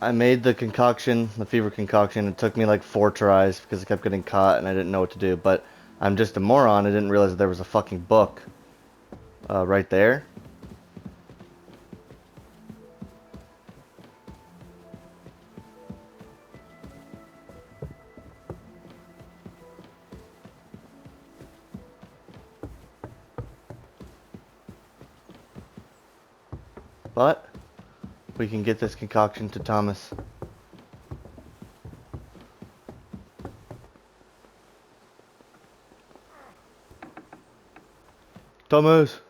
I made the concoction, the fever concoction. It took me like 4 tries because I kept getting caught and I didn't know what to do. But I'm just a moron. I didn't realize that there was a fucking book right there. But we can get this concoction to Thomas. Thomas!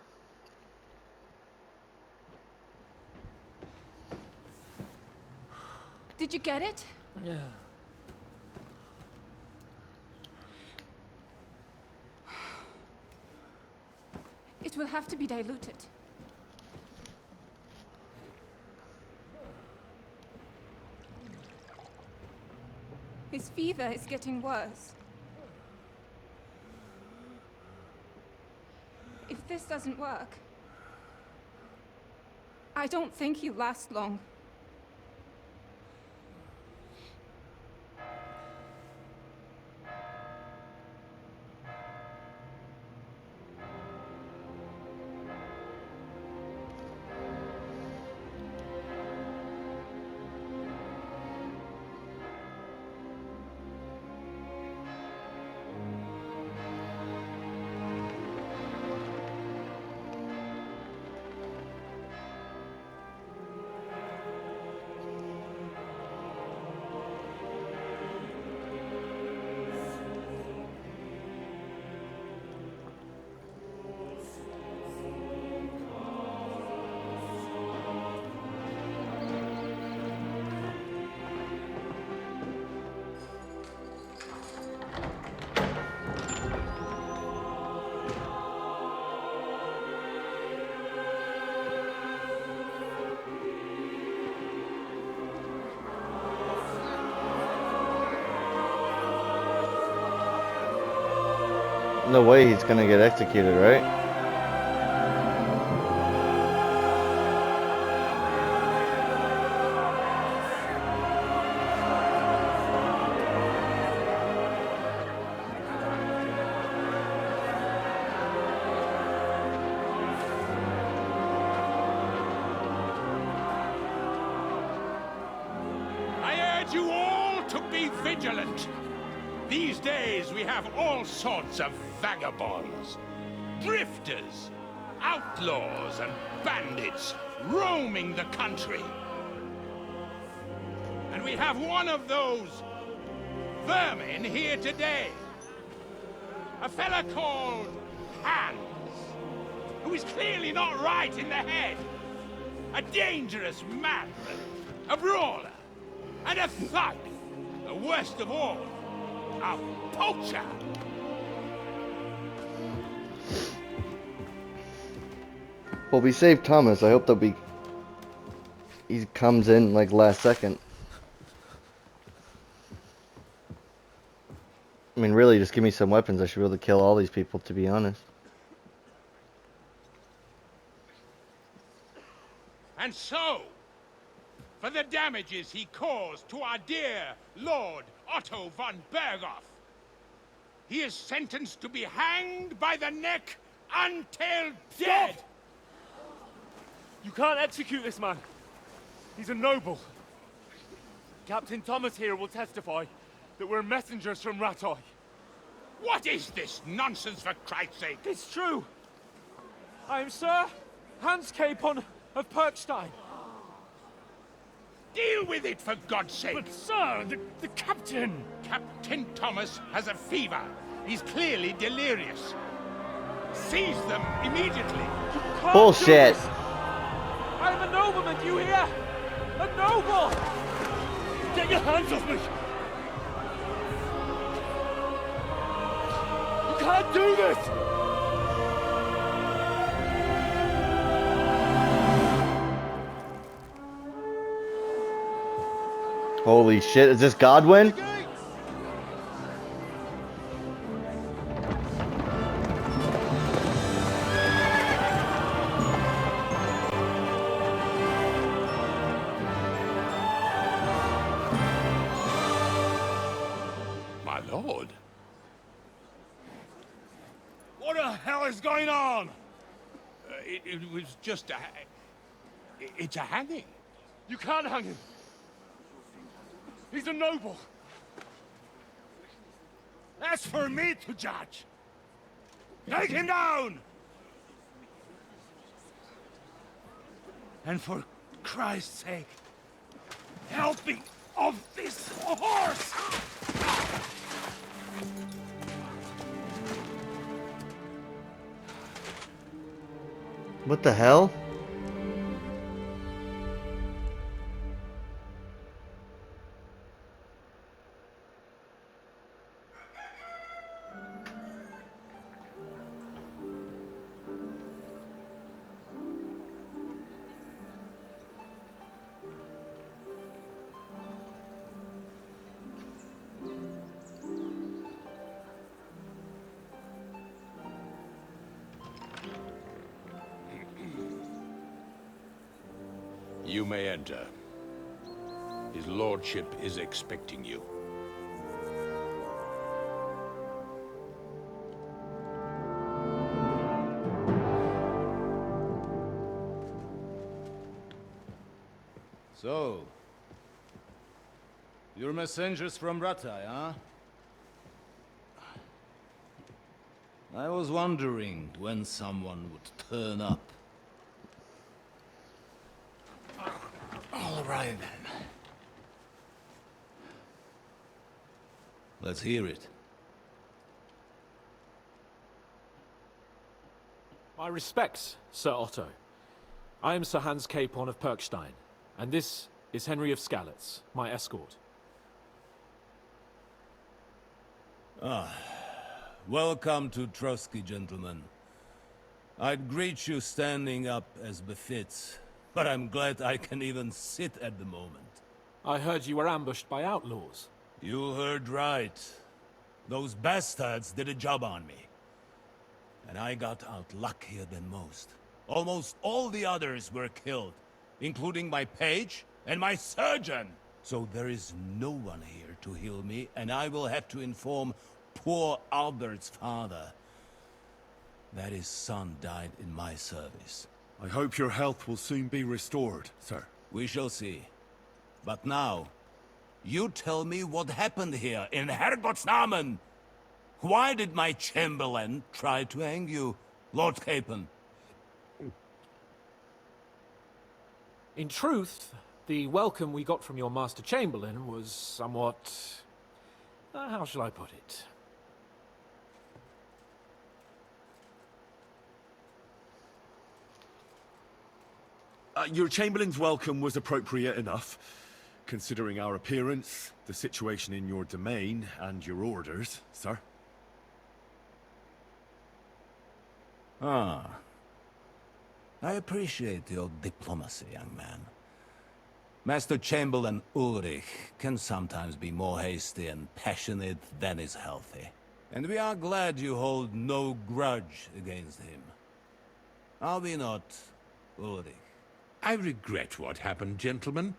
Did you get it? Yeah. It will have to be diluted. His fever is getting worse. If this doesn't work, I don't think he'll last long. No way he's gonna get executed, right? I urge you all to be vigilant. These days we have all sorts of vagabonds, drifters, outlaws and bandits roaming the country. And we have one of those vermin here today. A fella called Hans, who is clearly not right in the head. A dangerous madman, a brawler, and a thug. The worst of all, a poacher. Well, we saved Thomas. I hope that he comes in like last second. I mean, really, just give me some weapons. I should be able to kill all these people, to be honest. And so, for the damages he caused to our dear Lord Otto von Berghoff, he is sentenced to be hanged by the neck until dead. Stop! You can't execute this man. He's a noble. Captain Thomas here will testify that we're messengers from Ratoi. What is this nonsense, for Christ's sake? It's true. I am Sir Hans Capon of Perkstein. Deal with it, for God's sake. But sir, the captain... Captain Thomas has a fever. He's clearly delirious. Seize them immediately. You can't Bullshit. do this. I am a nobleman, do you hear? A noble! Get your hands off me! You can't do this! Holy shit, is this Godwin? Lord. What the hell is going on? It was just a... It's a hanging. You can't hang him. He's a noble. That's for me to judge. Take him down! And for Christ's sake, help me off this horse! What the hell? You may enter. His lordship is expecting you. So, you're messengers from Rattay, huh? I was wondering when someone would turn up. All right, then. Let's hear it. My respects, Sir Otto. I am Sir Hans Capon of Perkstein, and this is Henry of Skalitz, my escort. Welcome to Trotsky, gentlemen. I'd greet you standing up as befits, but I'm glad I can even sit at the moment. I heard you were ambushed by outlaws. You heard right. Those bastards did a job on me. And I got out luckier than most. Almost all the others were killed, including my page and my surgeon. So there is no one here to heal me, and I will have to inform poor Albert's father that his son died in my service. I hope your health will soon be restored, sir. We shall see. But now, you tell me what happened here in Herrgottsnamen. Why did my chamberlain try to hang you, Lord Capon? In truth, the welcome we got from your Master Chamberlain was somewhat... how shall I put it? Your Chamberlain's welcome was appropriate enough, considering our appearance, the situation in your domain, and your orders, sir. Ah. I appreciate your diplomacy, young man. Master Chamberlain Ulrich can sometimes be more hasty and passionate than is healthy. And we are glad you hold no grudge against him. Are we not, Ulrich? I regret what happened, gentlemen.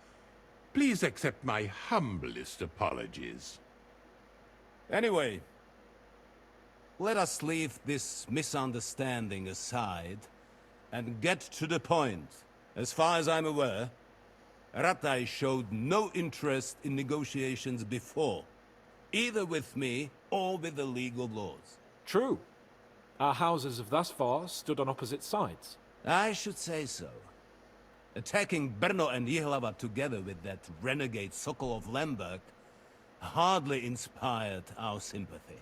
Please accept my humblest apologies. Anyway, let us leave this misunderstanding aside and get to the point. As far as I'm aware, Rattay showed no interest in negotiations before, either with me or with the League of Lords. True. Our houses have thus far stood on opposite sides. I should say so. Attacking Brno and Jihlava together with that renegade Sokol of Lemberg hardly inspired our sympathy.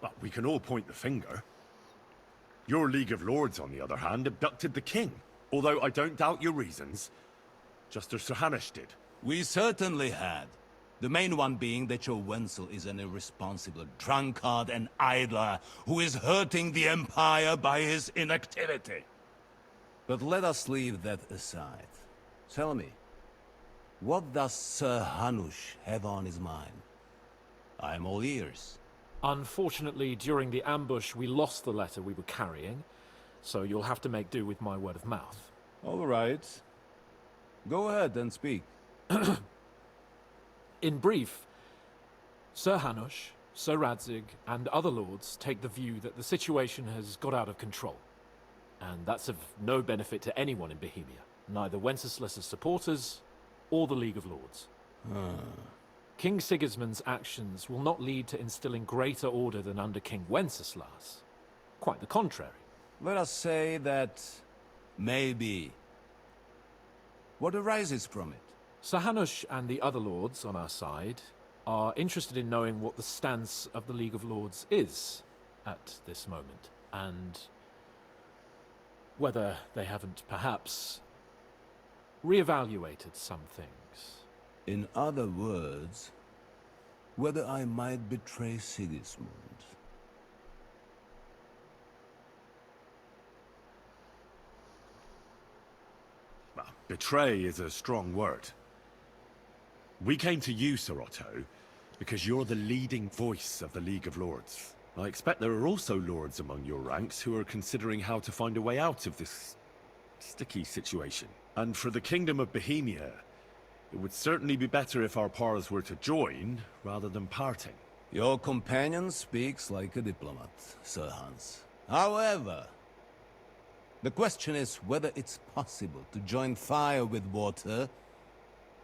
But we can all point the finger. Your League of Lords, on the other hand, abducted the king. Although I don't doubt your reasons. Just as Sir Hanush did. We certainly had. The main one being that your Wenzel is an irresponsible drunkard and idler who is hurting the Empire by his inactivity. But let us leave that aside. Tell me, what does Sir Hanush have on his mind? I am all ears. Unfortunately, during the ambush, we lost the letter we were carrying, so you'll have to make do with my word of mouth. All right. Go ahead and speak. In brief, Sir Hanush, Sir Radzig, and other lords take the view that the situation has got out of control. And that's of no benefit to anyone in Bohemia, neither Wenceslas's supporters or the League of Lords. King Sigismund's actions will not lead to instilling greater order than under King Wenceslas. Quite the contrary. Let us say that maybe. What arises from it? Sir Hanush and the other lords on our side are interested in knowing what the stance of the League of Lords is at this moment, and whether they haven't perhaps reevaluated some things. In other words, whether I might betray Sigismund. Well, betray is a strong word. We came to you, Sir Otto, because you're the leading voice of the League of Lords. I expect there are also lords among your ranks who are considering how to find a way out of this sticky situation. And for the Kingdom of Bohemia, it would certainly be better if our paths were to join, rather than parting. Your companion speaks like a diplomat, Sir Hans. However, the question is whether it's possible to join fire with water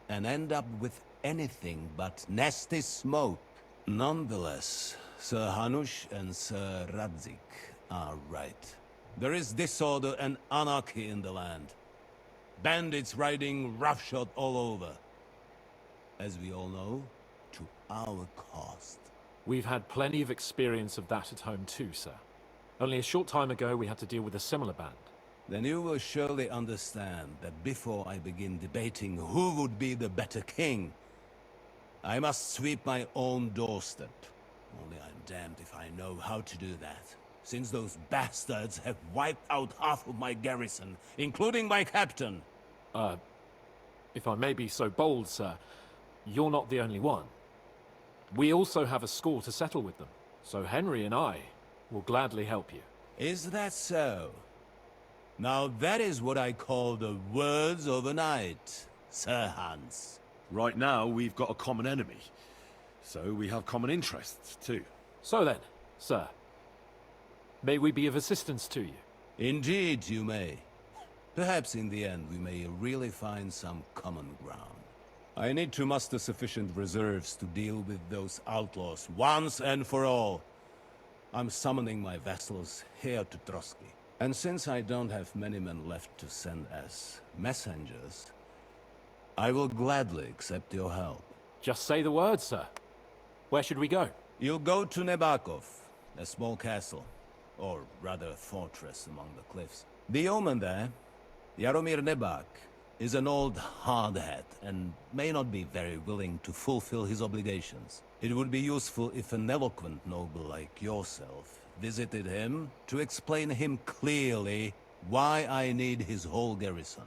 and end up with anything but nasty smoke. Nonetheless, Sir Hanush and Sir Radzig are right. There is disorder and anarchy in the land. Bandits riding roughshod all over. As we all know, to our cost. We've had plenty of experience of that at home too, sir. Only a short time ago we had to deal with a similar band. Then you will surely understand that before I begin debating who would be the better king, I must sweep my own doorstep. Only I'm damned if I know how to do that, since those bastards have wiped out half of my garrison, including my captain. If I may be so bold, sir, you're not the only one. We also have a score to settle with them, so Henry and I will gladly help you. Is that so? Now that is what I call the words of a knight, Sir Hans. Right now, we've got a common enemy. So we have common interests, too. So then, sir, may we be of assistance to you? Indeed you may. Perhaps in the end we may really find some common ground. I need to muster sufficient reserves to deal with those outlaws once and for all. I'm summoning my vassals here to Trotsky. And since I don't have many men left to send as messengers, I will gladly accept your help. Just say the word, sir. Where should we go? You'll go to Nebakov, a small castle, or rather fortress among the cliffs. The yeoman there, Jaromir Nebak, is an old hardhat and may not be very willing to fulfill his obligations. It would be useful if an eloquent noble like yourself visited him to explain him clearly why I need his whole garrison.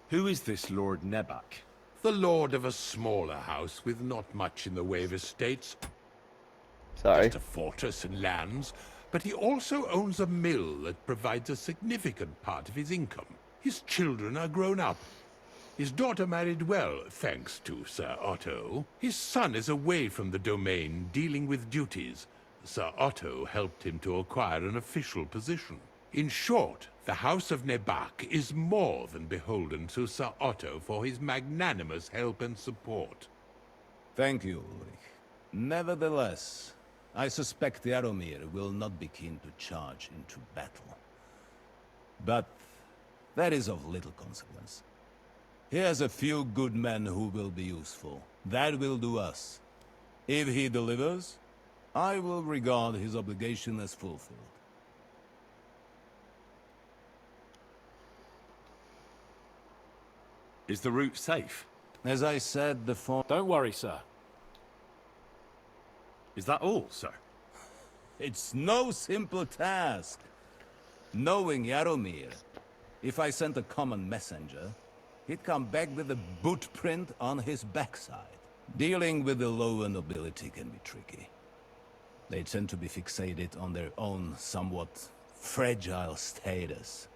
Who is this Lord Nebak? The lord of a smaller house with not much in the way of estates, Sorry. just a fortress and lands, but he also owns a mill that provides a significant part of his income. His children are grown up. His daughter married well, thanks to Sir Otto. His son is away from the domain, dealing with duties. Sir Otto helped him to acquire an official position. In short, the House of Nebak is more than beholden to Sir Otto for his magnanimous help and support. Thank you, Ulrich. Nevertheless, I suspect Jaromir will not be keen to charge into battle. But that is of little consequence. He has a few good men who will be useful. That will do us. If he delivers, I will regard his obligation as fulfilled. Is the route safe? As I said, the Don't worry, sir. Is that all, sir? It's no simple task. Knowing Jaromir, if I sent a common messenger, he'd come back with a boot print on his backside. Dealing with the lower nobility can be tricky. They tend to be fixated on their own somewhat fragile status.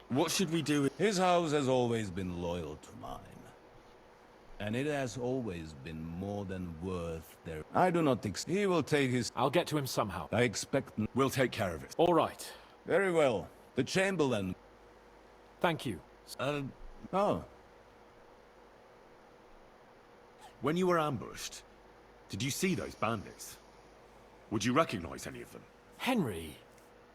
What should we do? His house has always been loyal to mine. And it has always been more than worth their... I do not think he will take his... I'll get to him somehow. I expect... We'll take care of it. All right. Very well. The Chamberlain... Thank you. Oh. When you were ambushed, did you see those bandits? Would you recognize any of them? Henry,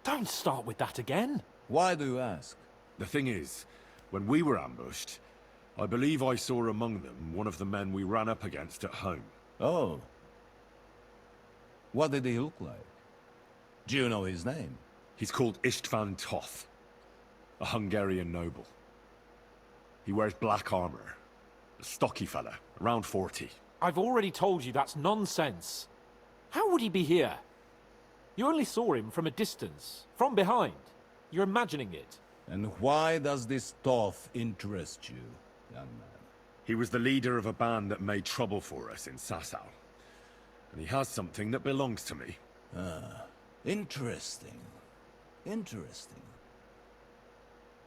don't start with that again. Why do you ask? The thing is, when we were ambushed, I believe I saw among them one of the men we ran up against at home. Oh. What did he look like? Do you know his name? He's called Istvan Toth, a Hungarian noble. He wears black armor. A stocky fella, around 40. I've already told you that's nonsense. How would he be here? You only saw him from a distance, from behind. You're imagining it. And why does this Toth interest you, young man? He was the leader of a band that made trouble for us in Sasau. And he has something that belongs to me. Interesting. Interesting.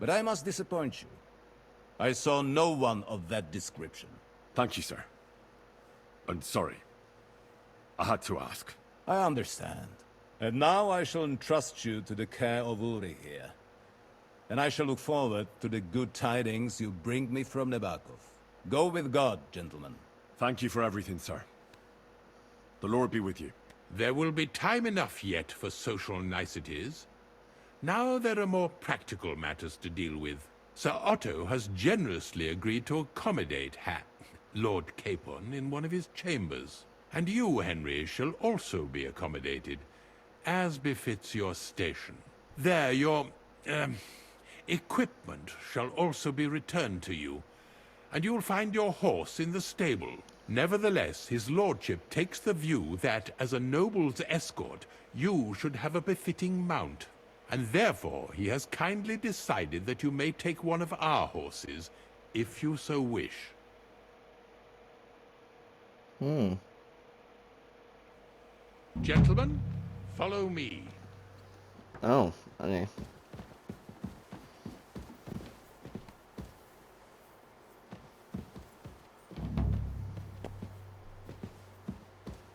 But I must disappoint you. I saw no one of that description. Thank you, sir. And sorry. I had to ask. I understand. And now I shall entrust you to the care of Uri here. And I shall look forward to the good tidings you bring me from Nebakov. Go with God, gentlemen. Thank you for everything, sir. The Lord be with you. There will be time enough yet for social niceties. Now there are more practical matters to deal with. Sir Otto has generously agreed to accommodate Lord Capon in one of his chambers. And you, Henry, shall also be accommodated, as befits your station. There, your, equipment shall also be returned to you, and you'll find your horse in the stable. Nevertheless, his lordship takes the view that, as a noble's escort, you should have a befitting mount. And therefore, he has kindly decided that you may take one of our horses, if you so wish. Gentlemen, follow me. Oh, okay.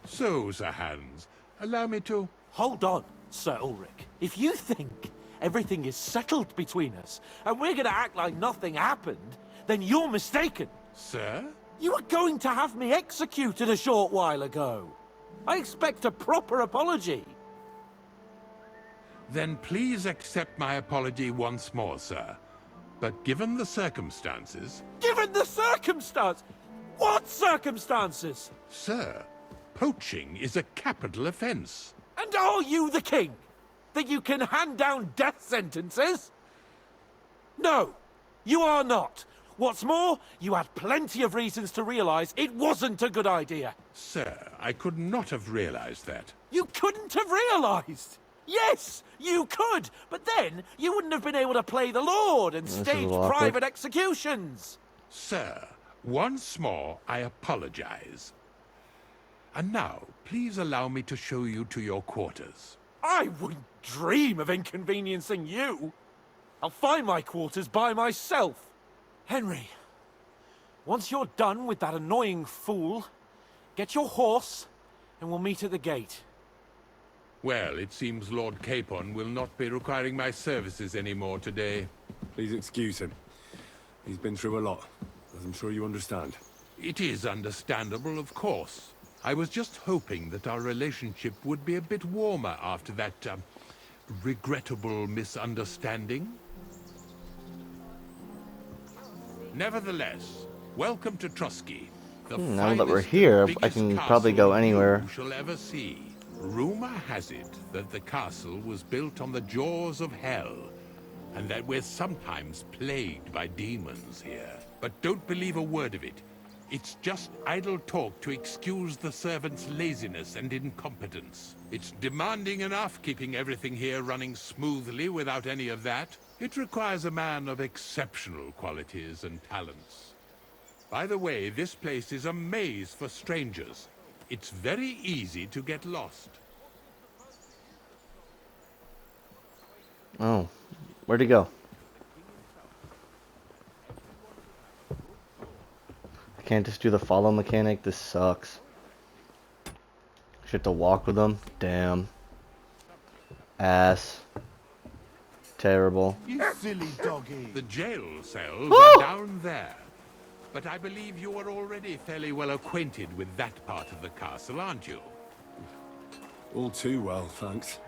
So, Sir Hans, allow me to... Hold on, Sir Ulrich. If you think everything is settled between us, and we're gonna act like nothing happened, then you're mistaken. Sir? You were going to have me executed a short while ago. I expect a proper apology. Then please accept my apology once more, sir. But given the circumstances... Given the circumstance? What circumstances? Sir, poaching is a capital offense. And are you the king? That you can hand down death sentences? No, you are not. What's more, you had plenty of reasons to realize it wasn't a good idea. Sir, I could not have realized that. You couldn't have realized. Yes, you could, but then you wouldn't have been able to play the Lord and This is stage awkward. private executions. Sir, once more I apologize. And now, please allow me to show you to your quarters. I wouldn't dream of inconveniencing you. I'll find my quarters by myself. Henry, once you're done with that annoying fool, get your horse and we'll meet at the gate. Well, it seems Lord Capon will not be requiring my services anymore today. Please excuse him. He's been through a lot, as I'm sure you understand. It is understandable, of course. I was just hoping that our relationship would be a bit warmer after that, regrettable misunderstanding. Nevertheless, welcome to Trusky. The Now that we're finest and here, I biggest can castle probably go you anywhere. shall ever see. Rumor has it that the castle was built on the jaws of hell, and that we're sometimes plagued by demons here. But don't believe a word of it. It's just idle talk to excuse the servants' laziness and incompetence. It's demanding enough keeping everything here running smoothly without any of that. It requires a man of exceptional qualities and talents. By the way, this place is a maze for strangers. It's very easy to get lost. Oh, where'd he go? I can't just do the follow mechanic. This sucks. Should have to walk with him. Damn. Ass. Terrible. You silly doggy. The jail cells are down there. But I believe you are already fairly well acquainted with that part of the castle, aren't you? All too well, thanks.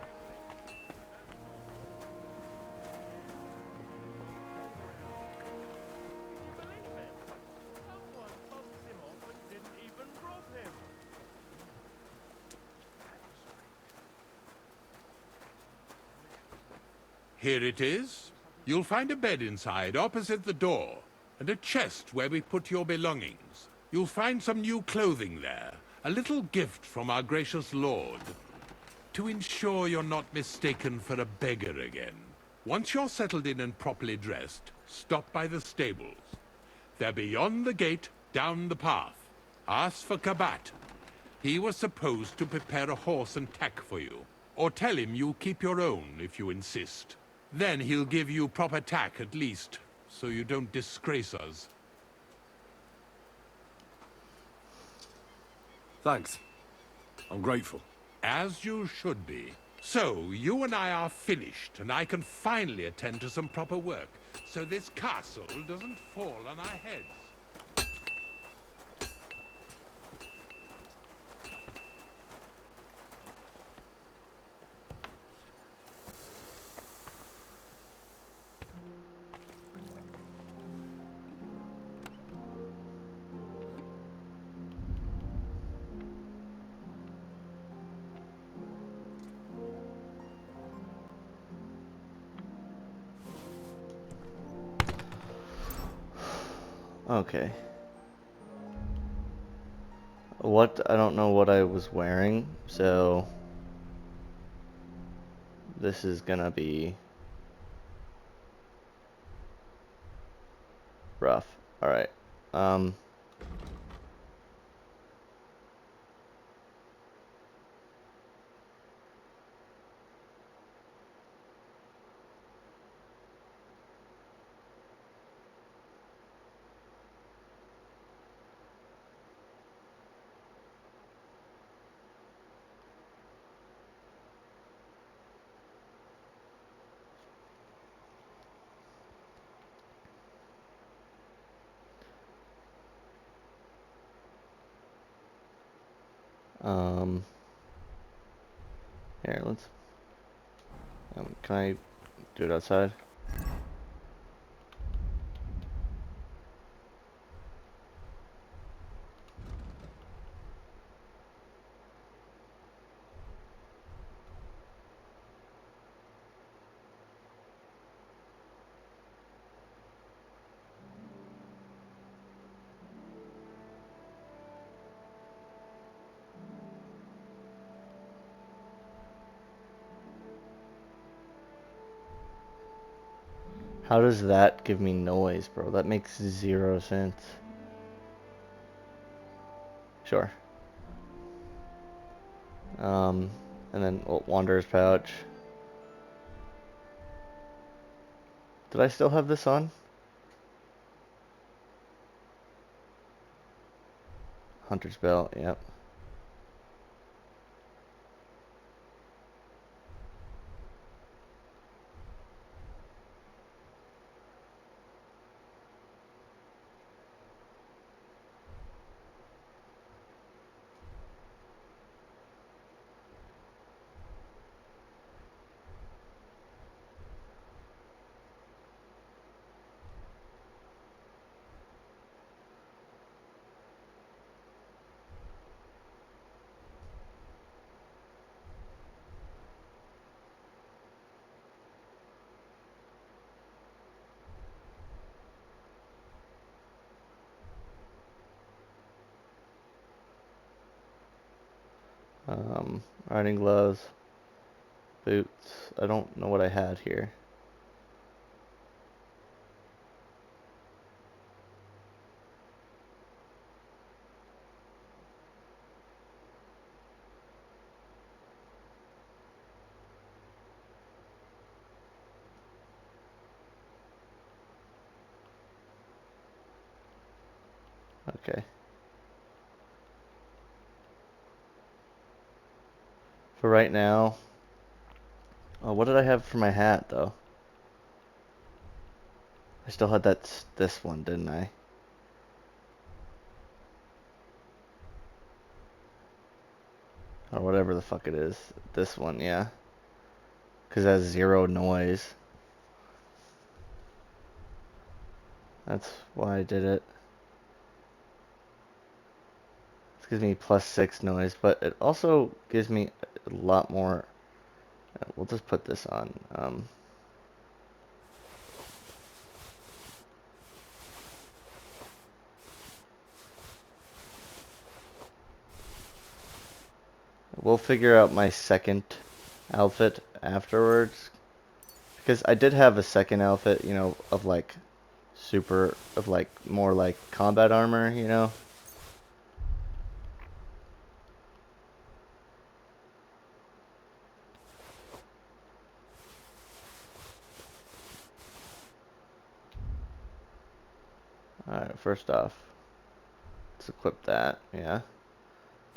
Here it is. You'll find a bed inside, opposite the door, and a chest where we put your belongings. You'll find some new clothing there, a little gift from our gracious lord, to ensure you're not mistaken for a beggar again. Once you're settled in and properly dressed, stop by the stables. They're beyond the gate, down the path. Ask for Kabat. He was supposed to prepare a horse and tack for you. Or tell him you'll keep your own if you insist. Then he'll give you proper tack at least, so you don't disgrace us. Thanks. I'm grateful. As you should be. So, you and I are finished, and I can finally attend to some proper work, so this castle doesn't fall on our heads. Okay. What? I don't know what I was wearing, so this is gonna be rough. Alright. Here, let's, can I do it outside? How does that give me noise, bro? That makes 0 sense. Sure. And then Wanderer's Pouch. Did I still have this on? Hunter's Belt, yep. Riding gloves, boots. I don't know what I had here. Okay. For right now. Oh, what did I have for my hat though? I still had this one, didn't I? Or whatever the fuck it is. This one, yeah. Because it has 0 noise. That's why I did it. This gives me +6 noise, but it also gives me a lot more. We'll just put this on. We'll figure out my second outfit afterwards. Because I did have a second outfit, you know, of like more like combat armor, you know. Alright, first off, let's equip that, yeah.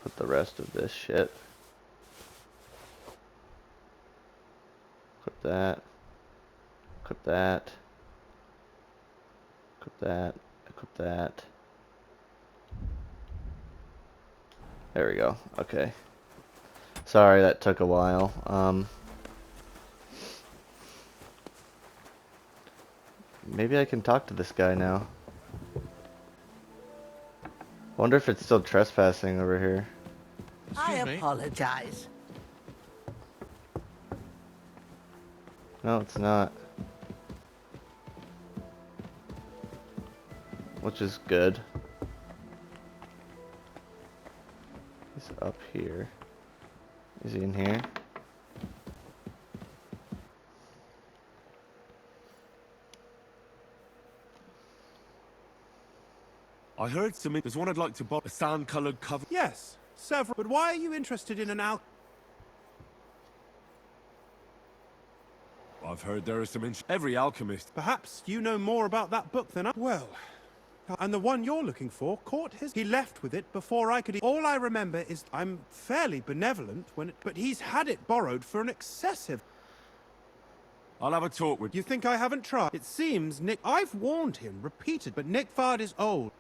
Put the rest of this shit. Equip that. Equip that. Equip that. Equip that. There we go. Okay. Sorry that took a while. Maybe I can talk to this guy now. Wonder if it's still trespassing over here. I apologize. No, it's not. Which is good. He's up here. Is he in here? I heard something. There's one I'd like to buy. A sand-coloured cover. Yes, several. But why are you interested in an I've heard there are some every alchemist. Perhaps you know more about that book than I. Well, and the one you're looking for caught his. He left with it before I could. All I remember is I'm fairly benevolent when. But he's had it borrowed for an excessive. I'll have a talk with You think I haven't tried? It seems Nick. I've warned him repeated, but Nick Vard is old.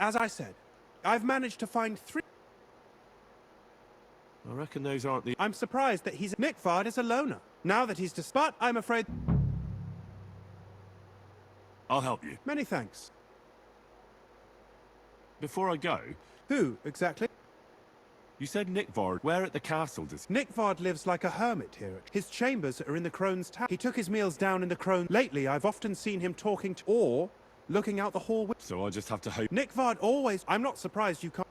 As I said, I've managed to find 3. I reckon those aren't the. I'm surprised that Nick Vard is a loner. Now that he's but I'm afraid. I'll help you. Many thanks. Before I go, Who, exactly? you said Nick Vard. Where at the castle does? Nick Vard lives like a hermit here. His chambers are in the Crone's Tower. He took his meals down in the Crone. Lately, I've often seen him talking to or looking out the hallway. So I just have to hope. Nick Vard always. I'm not surprised you can't.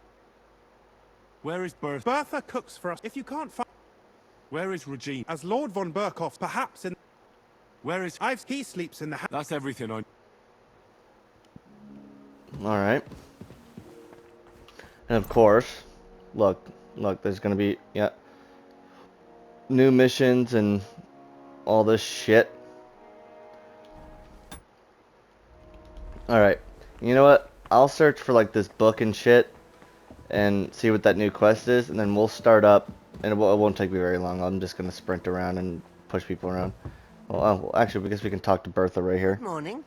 Where is Bertha? Bertha cooks for us. If you can't find. Where is Regine? As Lord von Burkhoff, perhaps in. Where is? He sleeps in the house. That's everything I. Alright. And of course, look, there's gonna be, yeah, new missions and all this shit. Alright, you know what? I'll search for like this book and shit and see what that new quest is, and then we'll start up, and it won't take me very long. I'm just gonna sprint around and push people around. Well, actually, because we can talk to Bertha right here. Good morning.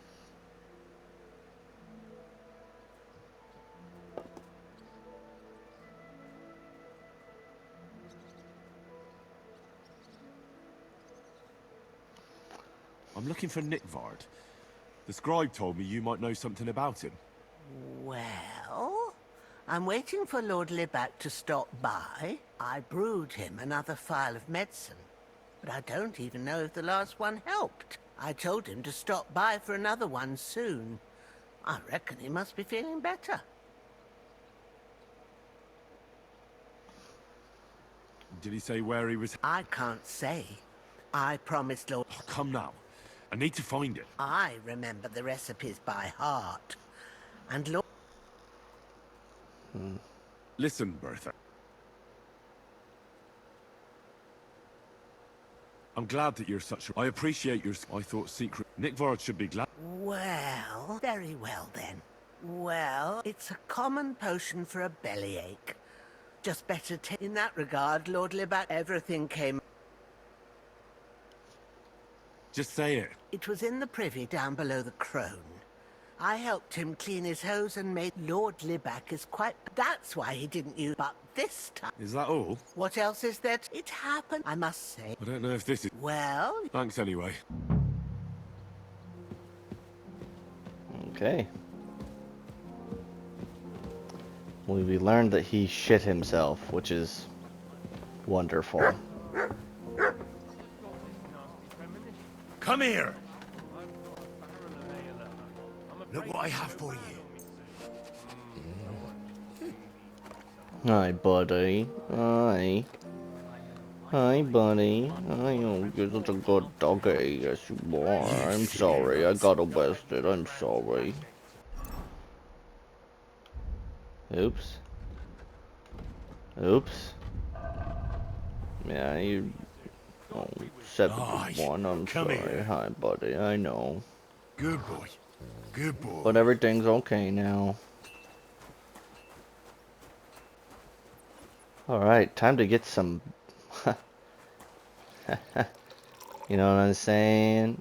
I'm looking for Nick Vard. The scribe told me you might know something about him. Well, I'm waiting for Lord Libac to stop by. I brewed him another phial of medicine, but I don't even know if the last one helped. I told him to stop by for another one soon. I reckon he must be feeling better. Did he say where he was? I can't say. I promised Lord... Oh, come now. I need to find it. I remember the recipes by heart. And Lord... Listen, Bertha. I'm glad that you're such a... I appreciate your... I thought secret... Nick Vard should be glad... Well, very well then. Well, it's a common potion for a bellyache. Just better in that regard, Lord Libat, everything came... Just say it. It was in the privy down below the crone. I helped him clean his hose and made Lord Libac is quite... That's why he didn't use... But this time... Is that all? What else is there? It happened, I must say. I don't know if this is... Well... Thanks anyway. Okay. Well, we learned that he shit himself, which is wonderful. Come here! Look what I have for you. Hi, buddy. Hi. Hi, buddy. Oh, you're such a good doggy. Yes, you are. I'm sorry. I got arrested. I'm sorry. Oops. Oops. Yeah, you... Oh, 71. I'm come sorry. here. Hi, buddy. I know. Good boy. Good boy. But everything's okay now. Alright, time to get some... You know what I'm saying?